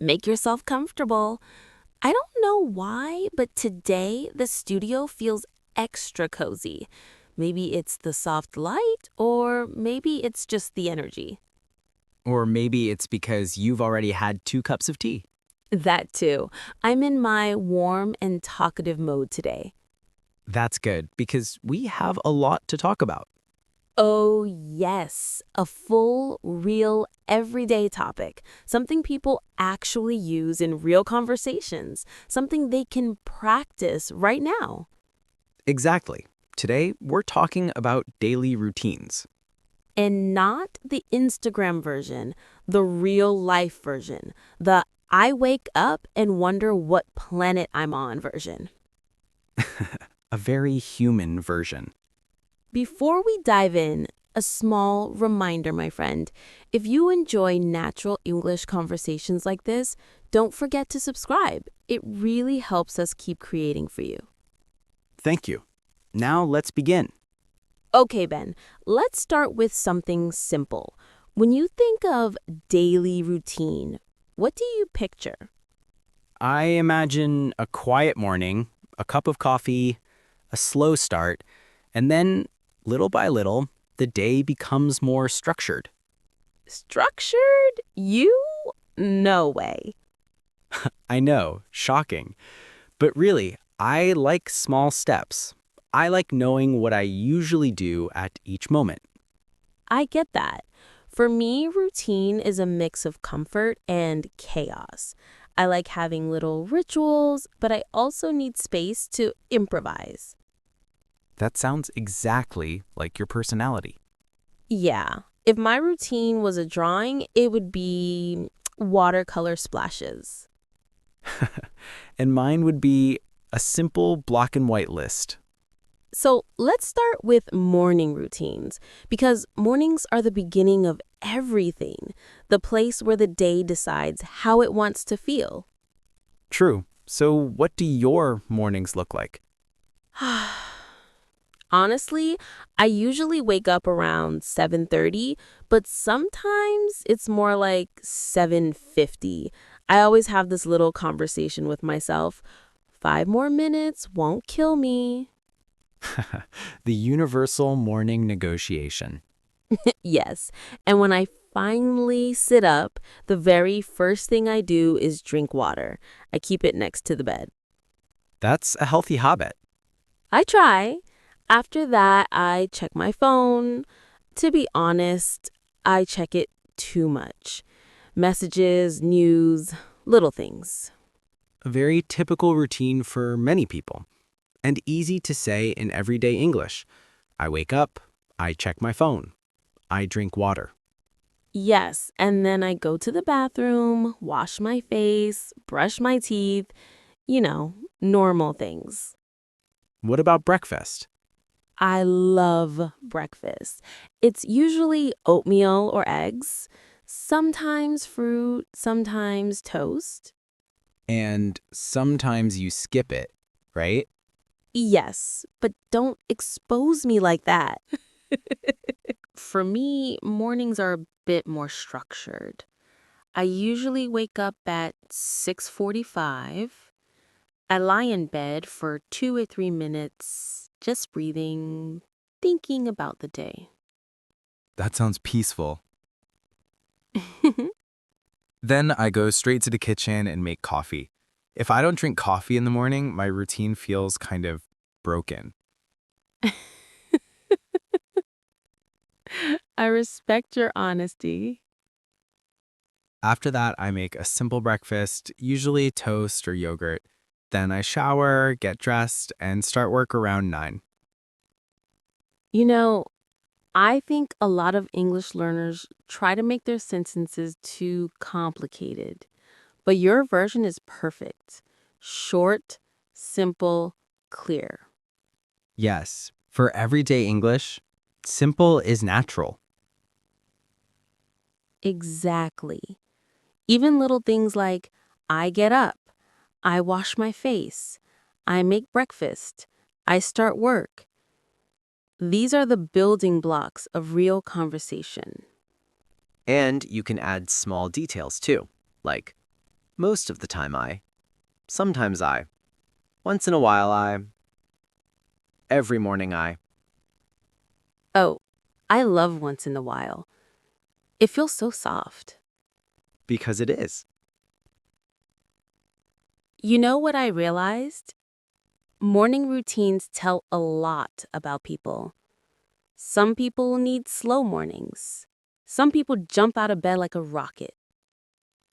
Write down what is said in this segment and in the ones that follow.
Make yourself comfortable. I don't know why, but today the studio feels extra cozy. Maybe it's the soft light, or maybe it's just the energy. Or maybe it's because you've already had 2 cups of tea. That too. I'm in my warm and talkative mode today. That's good because we have a lot to talk about. Oh, yes, a full, real, everyday topic. Something people actually use in real conversations. Something they can practice right now. Exactly. Today, we're talking about daily routines. And not the Instagram version, the real life version, the I wake up and wonder what planet I'm on version. A very human version. Before we dive in, a small reminder, my friend. If you enjoy natural English conversations like this, don't forget to subscribe. It really helps us keep creating for you. Thank you. Now let's begin. Okay, Ben, let's start with something simple. When you think of daily routine, what do you picture? I imagine a quiet morning, a cup of coffee, a slow start, and then, little by little, the day becomes more structured. Structured? You? No way. I know, shocking. But really, I like small steps. I like knowing what I usually do at each moment. I get that. For me, routine is a mix of comfort and chaos. I like having little rituals, but I also need space to improvise. That sounds exactly like your personality. Yeah, if my routine was a drawing, it would be watercolor splashes. And mine would be a simple black and white list. So let's start with morning routines, because mornings are the beginning of everything, the place where the day decides how it wants to feel. True. So, what do your mornings look like? Honestly, I usually wake up around 7:30, but sometimes it's more like 7:50. I always have this little conversation with myself. 5 more minutes won't kill me. The universal morning negotiation. Yes. And when I finally sit up, the very first thing I do is drink water. I keep it next to the bed. That's a healthy habit. I try. After that, I check my phone. To be honest, I check it too much. Messages, news, little things. A very typical routine for many people, and easy to say in everyday English. I wake up, I check my phone, I drink water. Yes, and then I go to the bathroom, wash my face, brush my teeth, normal things. What about breakfast? I love breakfast. It's usually oatmeal or eggs, sometimes fruit, sometimes toast. And sometimes you skip it, right? Yes, but don't expose me like that. For me, mornings are a bit more structured. I usually wake up at 6:45. I lie in bed for 2 or 3 minutes, just breathing, thinking about the day. That sounds peaceful. Then I go straight to the kitchen and make coffee. If I don't drink coffee in the morning, my routine feels kind of broken. I respect your honesty. After that, I make a simple breakfast, usually toast or yogurt. Then I shower, get dressed, and start work around 9. You know, I think a lot of English learners try to make their sentences too complicated, but your version is perfect. Short, simple, clear. Yes, for everyday English, simple is natural. Exactly. Even little things like I get up, I wash my face, I make breakfast, I start work. These are the building blocks of real conversation. And you can add small details too, like Most of the time sometimes once in a while every morning Oh, I love once in a while. It feels so soft. because it is. You know what I realized? Morning routines tell a lot about people. Some people need slow mornings. Some people jump out of bed like a rocket.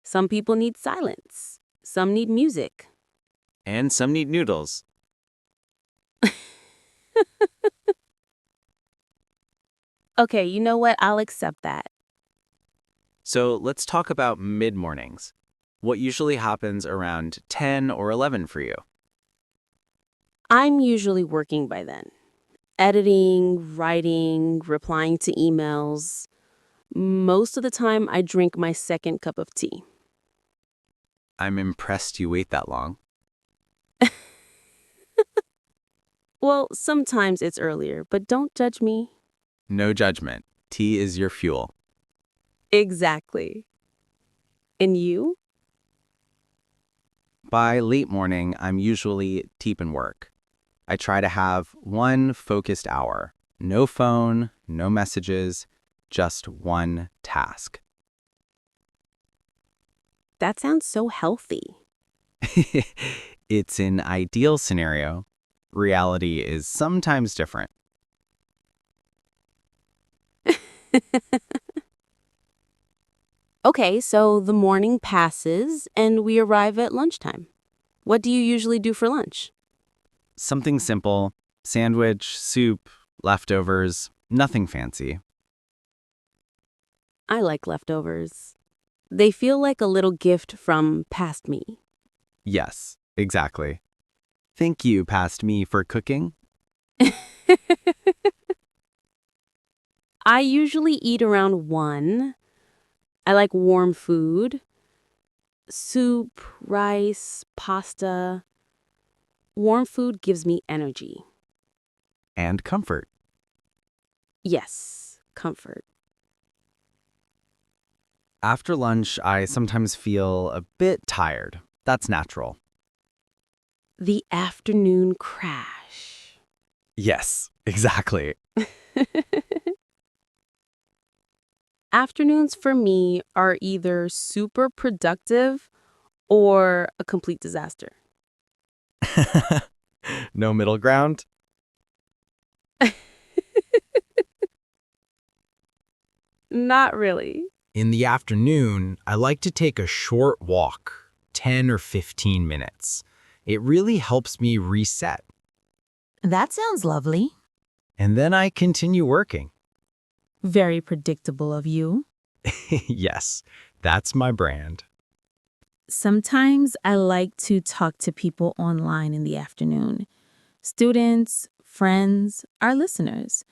Some people need silence. Some need music. And some need noodles. Okay, you know what? I'll accept that. So let's talk about mid-mornings. What usually happens around 10 or 11 for you? I'm usually working by then. Editing, writing, replying to emails. Most of the time, I drink my second cup of tea. I'm impressed you wait that long. Well, sometimes it's earlier, but don't judge me. No judgment. Tea is your fuel. Exactly. And you? By late morning, I'm usually deep in work. I try to have one focused hour. No phone, no messages, just one task. That sounds so healthy. It's an ideal scenario. Reality is sometimes different. Okay, so the morning passes and we arrive at lunchtime. What do you usually do for lunch? Something simple, sandwich, soup, leftovers, nothing fancy. I like leftovers. They feel like a little gift from past me. Yes, exactly. Thank you, past me, for cooking. I usually eat around 1. I like warm food. Soup, rice, pasta. Warm food gives me energy. And comfort. Yes, comfort. After lunch, I sometimes feel a bit tired. That's natural. The afternoon crash. Yes, exactly. Afternoons for me are either super productive or a complete disaster. No middle ground? Not really. In the afternoon, I like to take a short walk, 10 or 15 minutes. It really helps me reset. That sounds lovely. And then I continue working. Very predictable of you. Yes, that's my brand. Sometimes I like to talk to people online in the afternoon. Students, friends, our listeners.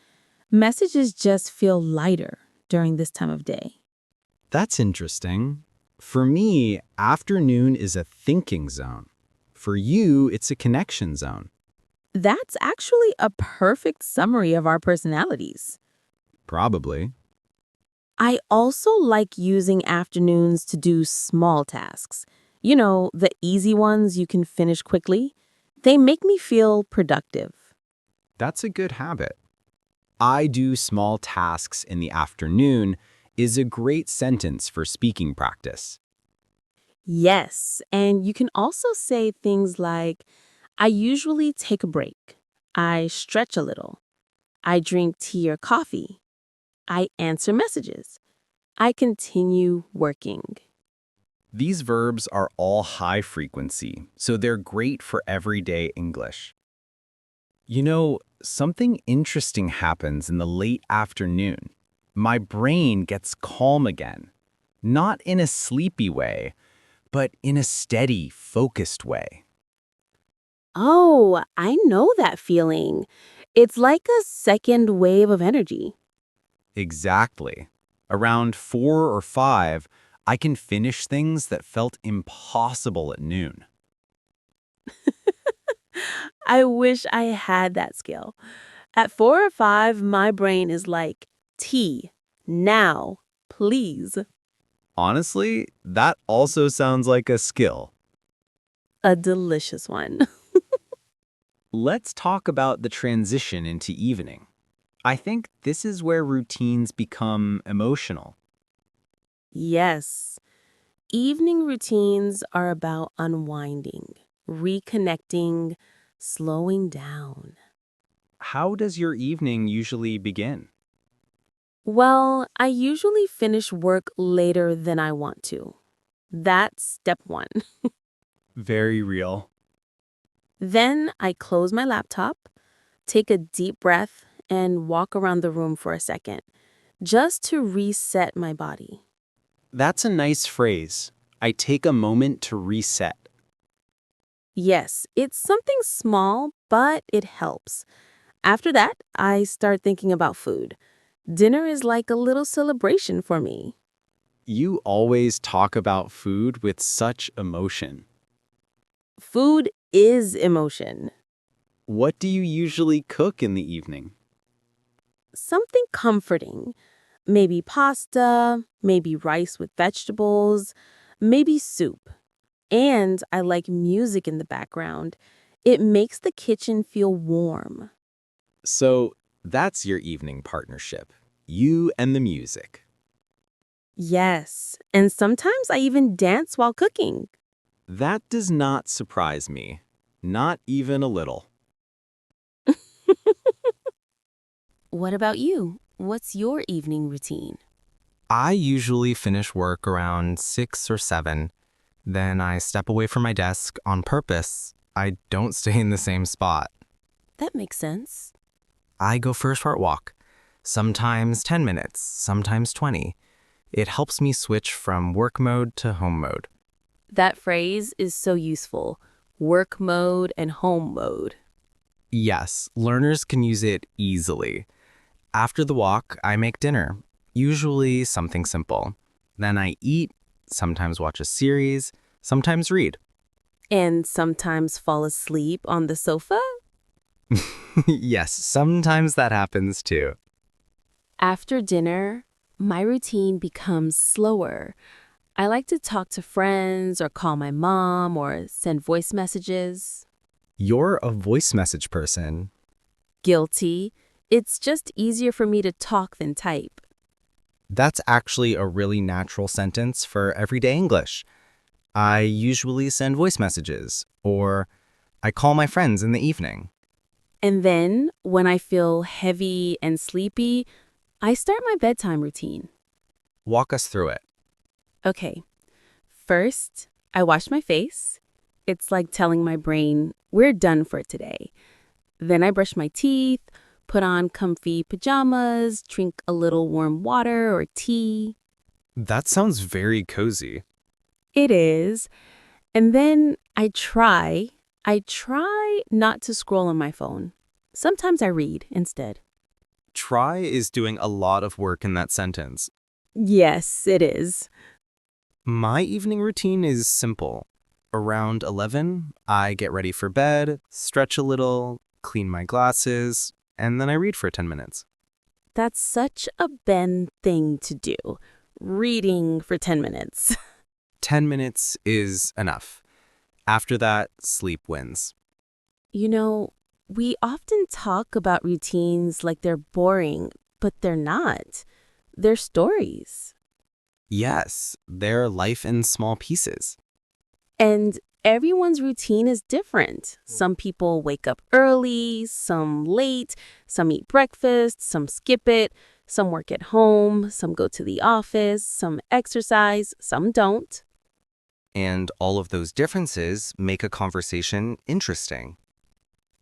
Messages just feel lighter during this time of day. That's interesting. For me, afternoon is a thinking zone. For you, it's a connection zone. That's actually a perfect summary of our personalities. Probably. I also like using afternoons to do small tasks. You know, the easy ones you can finish quickly. They make me feel productive. That's a good habit. I do small tasks in the afternoon is a great sentence for speaking practice. Yes, and you can also say things like, I usually take a break. I stretch a little. I drink tea or coffee. I answer messages. I continue working. These verbs are all high frequency, so they're great for everyday English. You know, something interesting happens in the late afternoon. My brain gets calm again. Not in a sleepy way, but in a steady, focused way. Oh, I know that feeling. It's like a second wave of energy. Exactly. Around 4 or 5, I can finish things that felt impossible at noon. I wish I had that skill. At 4 or 5, my brain is like, tea, now, please. Honestly, that also sounds like a skill. A delicious one. Let's talk about the transition into evening. I think this is where routines become emotional. Yes. Evening routines are about unwinding, reconnecting, slowing down. How does your evening usually begin? Well, I usually finish work later than I want to. That's step one. Very real. Then I close my laptop, take a deep breath, and walk around the room for a second, just to reset my body. That's a nice phrase. I take a moment to reset. Yes, it's something small, but it helps. After that, I start thinking about food. Dinner is like a little celebration for me. You always talk about food with such emotion. Food is emotion. What do you usually cook in the evening? Something comforting. Maybe pasta, maybe rice with vegetables, maybe soup. And I like music in the background. It makes the kitchen feel warm. So that's your evening partnership. You and the music. Yes, and sometimes I even dance while cooking. That does not surprise me. Not even a little. What about you? What's your evening routine? I usually finish work around 6 or 7. Then I step away from my desk on purpose. I don't stay in the same spot. That makes sense. I go for a short walk, sometimes 10 minutes, sometimes 20. It helps me switch from work mode to home mode. That phrase is so useful. Work mode and home mode. Yes, learners can use it easily. After the walk, I make dinner, usually something simple. Then I eat, sometimes watch a series, sometimes read. And sometimes fall asleep on the sofa? Yes, sometimes that happens too. After dinner, my routine becomes slower. I like to talk to friends or call my mom or send voice messages. You're a voice message person. Guilty. It's just easier for me to talk than type. That's actually a really natural sentence for everyday English. I usually send voice messages, or I call my friends in the evening. And then, when I feel heavy and sleepy, I start my bedtime routine. Walk us through it. Okay. First, I wash my face. It's like telling my brain, we're done for today. Then I brush my teeth, put on comfy pajamas, drink a little warm water or tea. That sounds very cozy. It is. And then I try not to scroll on my phone. Sometimes I read instead. Try is doing a lot of work in that sentence. Yes, it is. My evening routine is simple. Around 11, I get ready for bed, stretch a little, clean my glasses, and then I read for 10 minutes. That's such a Ben thing to do. Reading for 10 minutes. 10 minutes is enough. After that, sleep wins. You know, we often talk about routines like they're boring, but they're not. They're stories. Yes, they're life in small pieces. And everyone's routine is different. Some people wake up early, some late, some eat breakfast, some skip it, some work at home, some go to the office, some exercise, some don't. And all of those differences make a conversation interesting.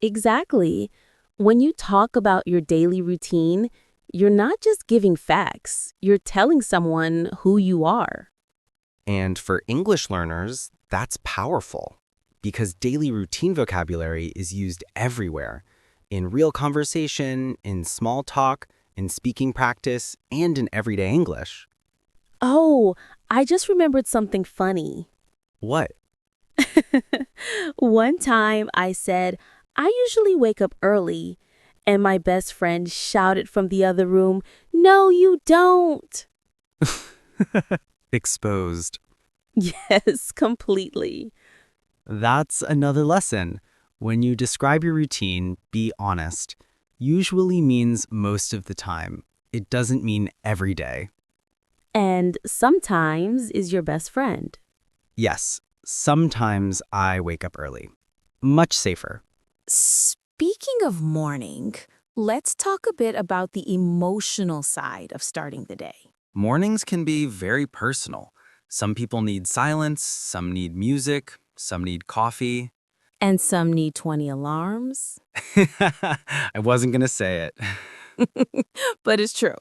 Exactly. When you talk about your daily routine, you're not just giving facts, you're telling someone who you are. And for English learners, that's powerful because daily routine vocabulary is used everywhere in real conversation, in small talk, in speaking practice, and in everyday English. Oh, I just remembered something funny. What? One time I said, I usually wake up early, and my best friend shouted from the other room, No, you don't. Exposed. Yes, completely. That's another lesson. When you describe your routine, be honest. Usually means most of the time. It doesn't mean every day. And sometimes is your best friend. Yes, sometimes I wake up early. Much safer. Speaking of morning, let's talk a bit about the emotional side of starting the day. Mornings can be very personal. Some people need silence, some need music, some need coffee. And some need 20 alarms. I wasn't going to say it. But it's true.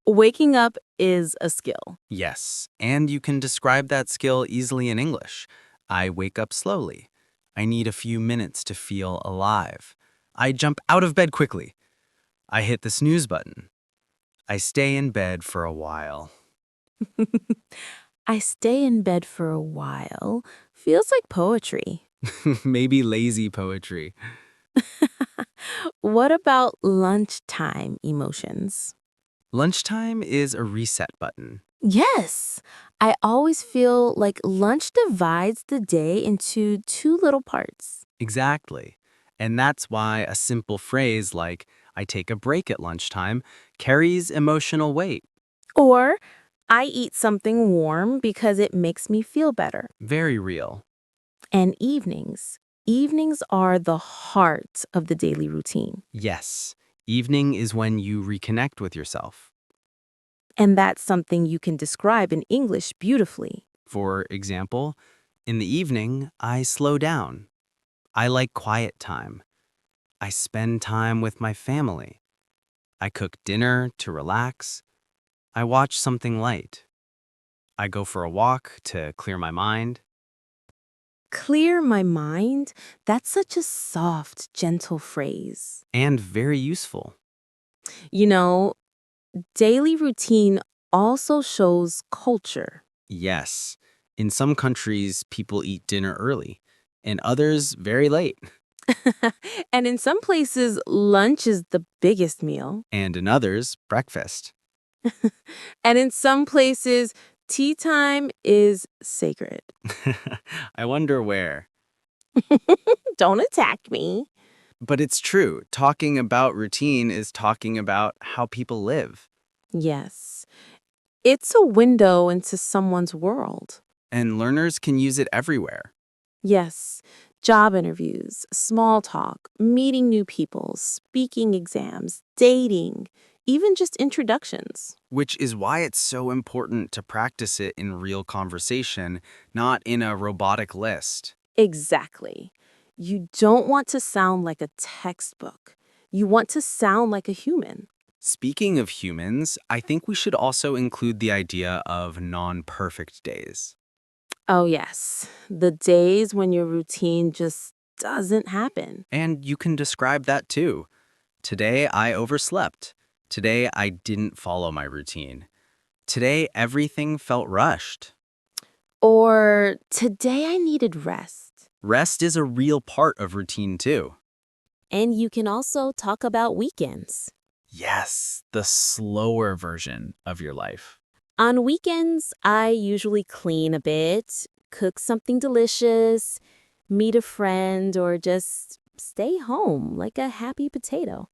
Waking up is a skill. Yes, and you can describe that skill easily in English. I wake up slowly. I need a few minutes to feel alive. I jump out of bed quickly. I hit the snooze button. I stay in bed for a while. I stay in bed for a while. Feels like poetry. Maybe lazy poetry. What about lunchtime emotions? Lunchtime is a reset button. Yes, I always feel like lunch divides the day into two little parts. Exactly. And that's why a simple phrase like, I take a break at lunchtime, carries emotional weight. Or I eat something warm because it makes me feel better. Very real. And evenings. Evenings are the heart of the daily routine. Yes, evening is when you reconnect with yourself. And that's something you can describe in English beautifully. For example, in the evening, I slow down. I like quiet time. I spend time with my family. I cook dinner to relax. I watch something light. I go for a walk to clear my mind. Clear my mind, that's such a soft, gentle phrase. And very useful. You know, daily routine also shows culture. Yes, in some countries, people eat dinner early, and others very late. And in some places, lunch is the biggest meal. And in others, breakfast. And in some places, tea time is sacred. I wonder where. Don't attack me. But it's true. Talking about routine is talking about how people live. Yes, it's a window into someone's world. And learners can use it everywhere, Yes, job interviews, small talk, meeting new people, speaking exams, dating, even just introductions. which is why it's so important to practice it in real conversation, not in a robotic list. Exactly. You don't want to sound like a textbook. You want to sound like a human. Speaking of humans, I think we should also include the idea of non-perfect days. Oh, yes. The days when your routine just doesn't happen. And you can describe that too. Today I overslept. Today I didn't follow my routine. Today everything felt rushed. Or today I needed rest. Rest is a real part of routine too. And you can also talk about weekends. Yes, the slower version of your life. On weekends, I usually clean a bit, cook something delicious, meet a friend, or just stay home like a happy potato.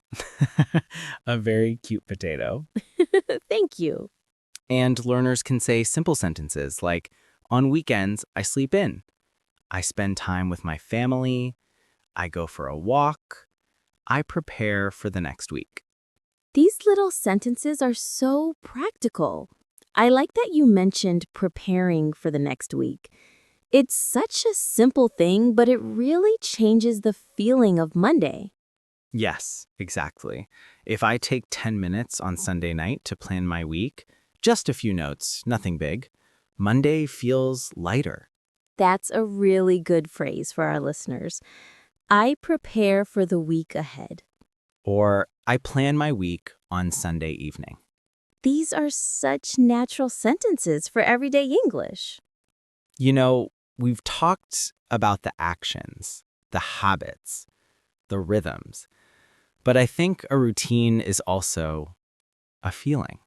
A very cute potato. Thank you. And learners can say simple sentences like, on weekends, I sleep in. I spend time with my family. I go for a walk. I prepare for the next week. These little sentences are so practical. I like that you mentioned preparing for the next week. It's such a simple thing, but it really changes the feeling of Monday. Yes, exactly. If I take 10 minutes on Sunday night to plan my week, just a few notes, nothing big, Monday feels lighter. That's a really good phrase for our listeners. I prepare for the week ahead. Or I plan my week on Sunday evening. These are such natural sentences for everyday English. You know, we've talked about the actions, the habits, the rhythms, but I think a routine is also a feeling.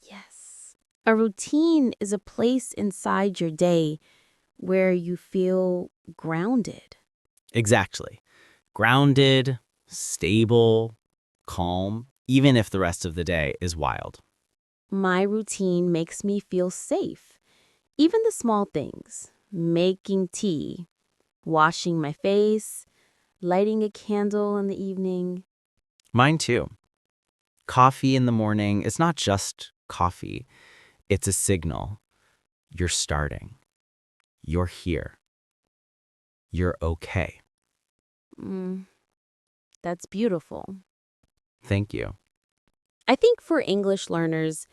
Yes. A routine is a place inside your day where you feel grounded. Exactly. Grounded, stable, calm, even if the rest of the day is wild. My routine makes me feel safe. Even the small things, making tea, washing my face, lighting a candle in the evening. Mine too. Coffee in the morning is not just coffee, it's a signal. You're starting. You're here. You're okay. Mm, that's beautiful. Thank you. I think for English learners,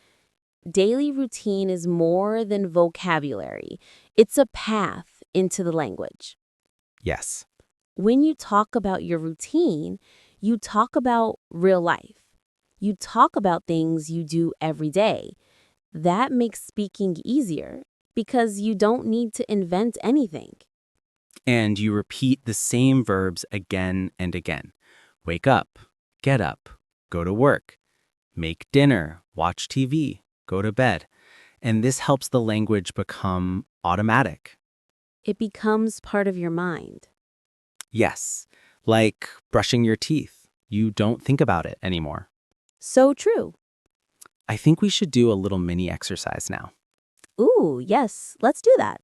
daily routine is more than vocabulary. It's a path into the language. Yes. When you talk about your routine, you talk about real life. You talk about things you do every day. That makes speaking easier because you don't need to invent anything. And you repeat the same verbs again and again. Wake up, get up, go to work, make dinner, watch TV, go to bed. And this helps the language become automatic. It becomes part of your mind. Yes, like brushing your teeth. You don't think about it anymore. So true. I think we should do a little mini exercise now. Ooh, yes, let's do that.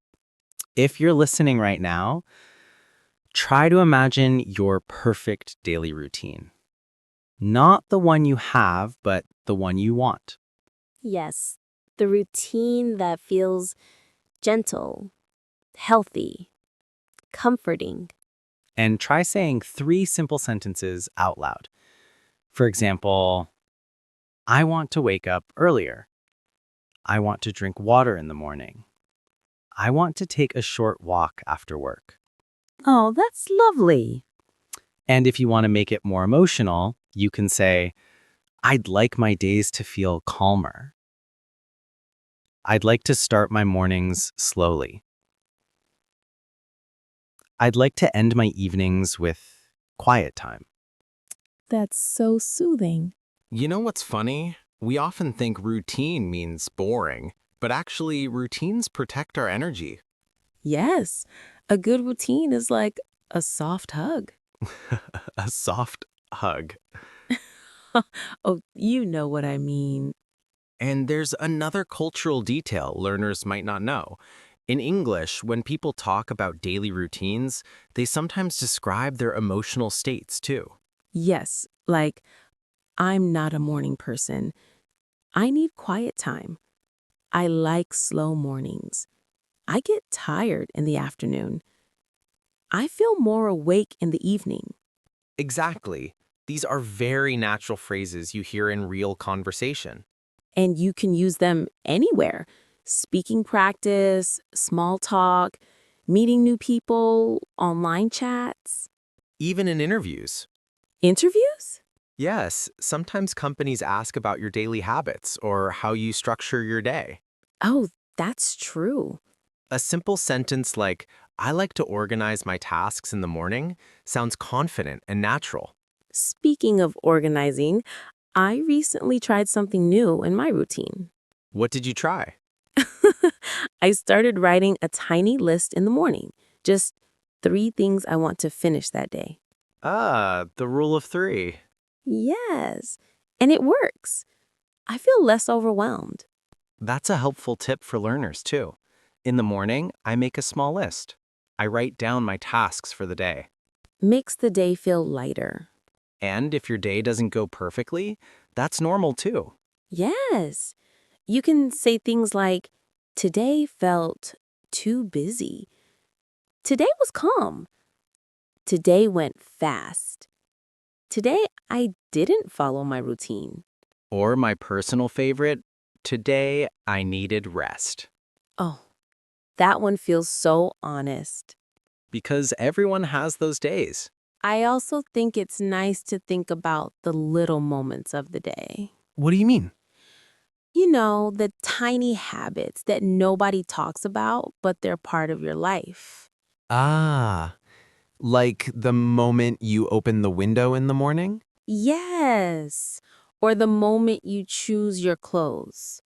If you're listening right now, try to imagine your perfect daily routine. Not the one you have, but the one you want. Yes, the routine that feels gentle, healthy, comforting. And try saying 3 simple sentences out loud. For example, I want to wake up earlier. I want to drink water in the morning. I want to take a short walk after work. Oh, that's lovely. And if you want to make it more emotional, you can say, I'd like my days to feel calmer. I'd like to start my mornings slowly. I'd like to end my evenings with quiet time. That's so soothing. You know what's funny? We often think routine means boring, but actually, routines protect our energy. Yes, a good routine is like a soft hug. A soft hug. Oh, you know what I mean. And there's another cultural detail learners might not know. In English, when people talk about daily routines, they sometimes describe their emotional states too. Yes, like, I'm not a morning person. I need quiet time. I like slow mornings. I get tired in the afternoon. I feel more awake in the evening. Exactly. These are very natural phrases you hear in real conversation. And you can use them anywhere. Speaking practice, small talk, meeting new people, online chats, Even in interviews. interviews? Yes, sometimes companies ask about your daily habits or how you structure your day. Oh, that's true. A simple sentence like, I like to organize my tasks in the morning, sounds confident and natural. Speaking of organizing, I recently tried something new in my routine. What did you try? I started writing a tiny list in the morning, just 3 things I want to finish that day. Ah, the rule of 3. Yes, and it works. I feel less overwhelmed. That's a helpful tip for learners too. In the morning, I make a small list. I write down my tasks for the day. Makes the day feel lighter. And if your day doesn't go perfectly, that's normal too. Yes, you can say things like, today felt too busy. Today was calm. Today went fast. Today I didn't follow my routine. Or my personal favorite, today I needed rest. Oh, that one feels so honest. Because everyone has those days. I also think it's nice to think about the little moments of the day. What do you mean? You know, the tiny habits that nobody talks about, but they're part of your life. Ah, like the moment you open the window in the morning? Yes. Or the moment you choose your clothes.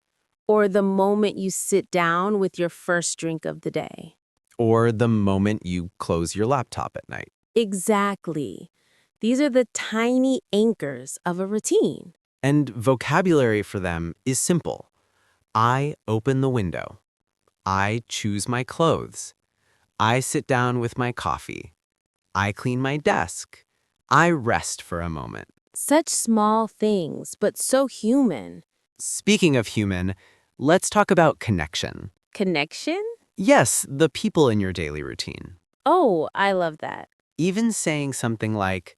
Or the moment you sit down with your first drink of the day. Or the moment you close your laptop at night. Exactly. These are the tiny anchors of a routine. And vocabulary for them is simple. I open the window. I choose my clothes. I sit down with my coffee. I clean my desk. I rest for a moment. Such small things, but so human. Speaking of human, let's talk about connection. Connection? Yes, the people in your daily routine. Oh, I love that. Even saying something like,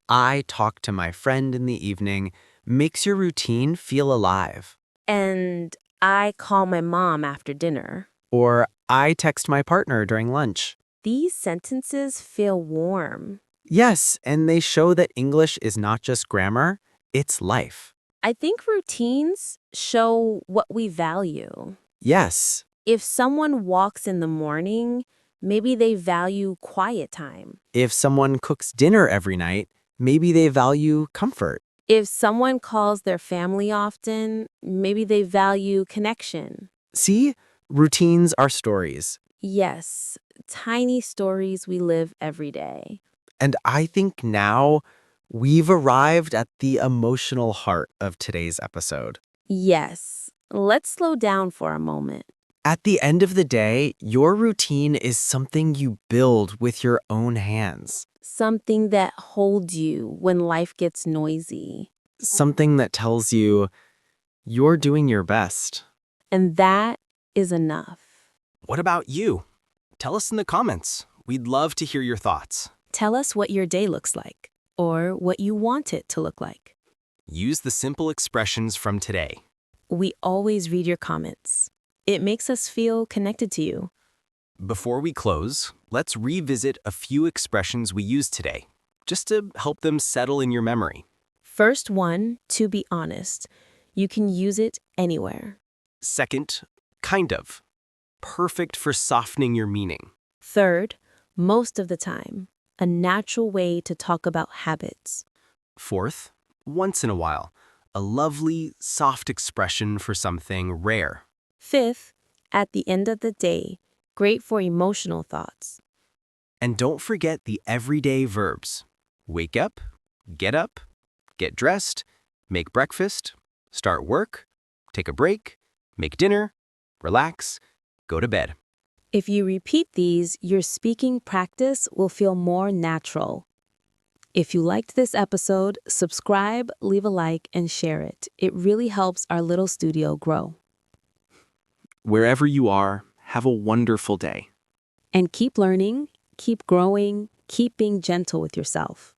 I talk to my friend in the evening, makes your routine feel alive. And I call my mom after dinner. Or I text my partner during lunch. These sentences feel warm. Yes, and they show that English is not just grammar, it's life. I think routines show what we value. Yes, If someone walks in the morning, maybe they value quiet time. if someone cooks dinner every night, maybe they value comfort. If someone calls their family often, maybe they value connection. See, routines are stories. Yes, tiny stories we live every day. And I think now we've arrived at the emotional heart of today's episode. Yes, let's slow down for a moment. At the end of the day, your routine is something you build with your own hands. Something that holds you when life gets noisy. Something that tells you you're doing your best. And that is enough. What about you? Tell us in the comments. We'd love to hear your thoughts. Tell us what your day looks like, or what you want it to look like. Use the simple expressions from today. We always read your comments. It makes us feel connected to you. Before we close, let's revisit a few expressions we used today, just to help them settle in your memory. First one, to be honest. You can use it anywhere. Second, kind of. Perfect for softening your meaning. Third, most of the time. A natural way to talk about habits. Fourth, once in a while. A lovely, soft expression for something rare. Fifth, at the end of the day. Great for emotional thoughts. And don't forget the everyday verbs. Wake up, get dressed, make breakfast, start work, take a break, make dinner, relax, go to bed. If you repeat these, your speaking practice will feel more natural. If you liked this episode, subscribe, leave a like, and share it. It really helps our little studio grow. Wherever you are, have a wonderful day. And keep learning, keep growing, keep being gentle with yourself.